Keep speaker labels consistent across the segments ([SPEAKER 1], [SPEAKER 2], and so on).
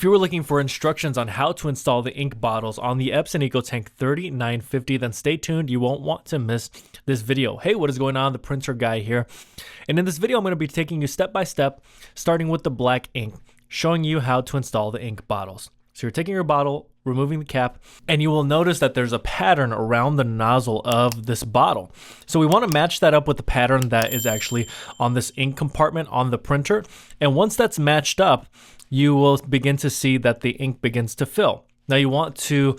[SPEAKER 1] you were looking for instructions on how to install the ink bottles on the Epson EcoTank 3950, then stay tuned. You won't want to miss this video. Hey, what is going on? The printer guy here. And in this video, I'm going to be taking you step by step, starting with the black ink, showing you how to install the ink bottles. So you're taking your bottle, removing the cap, and you will notice that there's a pattern around the nozzle of this bottle. So we want to match that up with the pattern that is actually on this ink compartment on the printer. And once that's matched up, you will begin to see that the ink begins to fill. Now you want to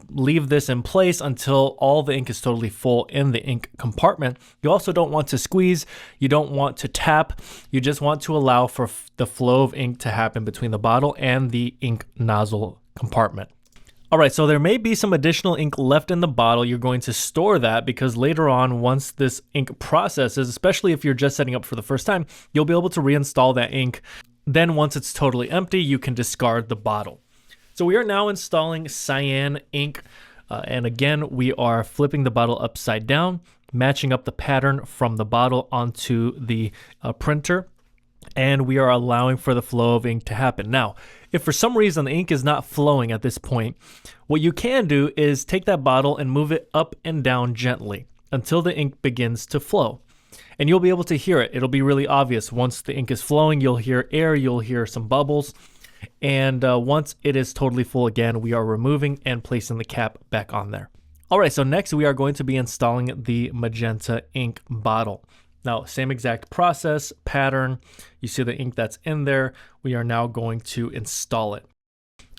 [SPEAKER 1] leave this in place until all the ink is totally full in the ink compartment. You also don't want to squeeze, you don't want to tap, you just want to allow for the flow of ink to happen between the bottle and the ink nozzle compartment. All right, so there may be some additional ink left in the bottle. You're going to store that because later on, once this ink processes, especially if you're just setting up for the first time, you'll be able to reinstall that ink. Then once it's totally empty, you can discard the bottle. So we are now installing cyan ink. And again, we are flipping the bottle upside down, matching up the pattern from the bottle onto the printer. And we are allowing for the flow of ink to happen. Now, if for some reason the ink is not flowing at this point, what you can do is take that bottle and move it up and down gently until the ink begins to flow. And you'll be able to hear it. It'll be really obvious. Once the ink is flowing, you'll hear air, you'll hear some bubbles. And once it is totally full again, we are removing and placing the cap back on there. All right, so next we are going to be installing the magenta ink bottle. Now, same exact process, pattern. You see the ink that's in there. We are now going to install it.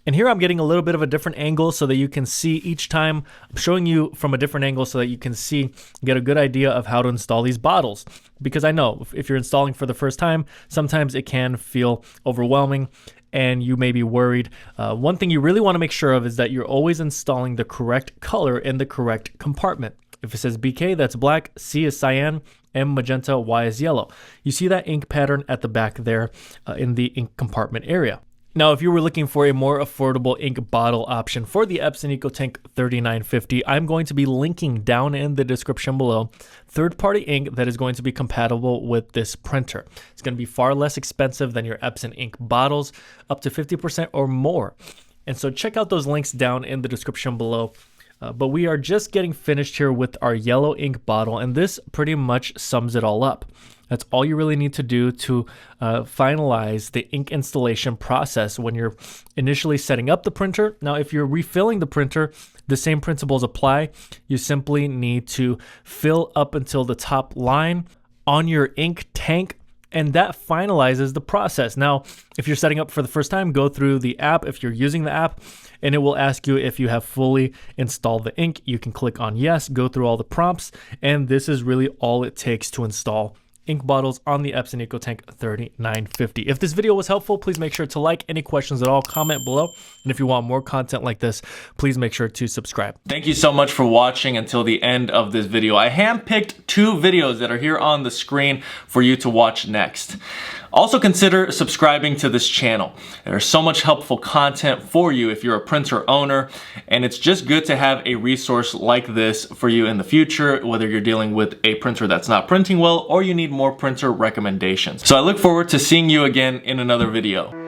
[SPEAKER 1] And here I'm getting a little bit of a different angle so that you can see each time. I'm showing you from a different angle so that you can see, get a good idea of how to install these bottles. Because I know if you're installing for the first time, sometimes it can feel overwhelming and you may be worried. One thing you really want to make sure of is that you're always installing the correct color in the correct compartment. If it says BK, that's black, C is cyan, M magenta, Y is yellow. You see that ink pattern at the back there in the ink compartment area. Now, if you were looking for a more affordable ink bottle option for the Epson EcoTank 3950, I'm going to be linking down in the description below third-party ink that is going to be compatible with this printer. It's going to be far less expensive than your Epson ink bottles, up to 50% or more. And so check out those links down in the description below. But we are just getting finished here with our yellow ink bottle, and this pretty much sums it all up. That's all you really need to do to finalize the ink installation process when you're initially setting up the printer. Now, if you're refilling the printer, the same principles apply. You simply need to fill up until the top line on your ink tank, and that finalizes the process. Now, if you're setting up for the first time, go through the app if you're using the app, and it will ask you if you have fully installed the ink. You can click on yes, go through all the prompts, and this is really all it takes to install ink bottles on the Epson EcoTank 3950. If this video was helpful, please make sure to like. Any questions at all, comment below. And if you want more content like this, please make sure to subscribe. Thank you so much for watching until the end of this video. I handpicked 2 videos that are here on the screen for you to watch next. Also consider subscribing to this channel. There's so much helpful content for you if you're a printer owner, and it's just good to have a resource like this for you in the future, whether you're dealing with a printer that's not printing well or you need more printer recommendations. So I look forward to seeing you again in another video.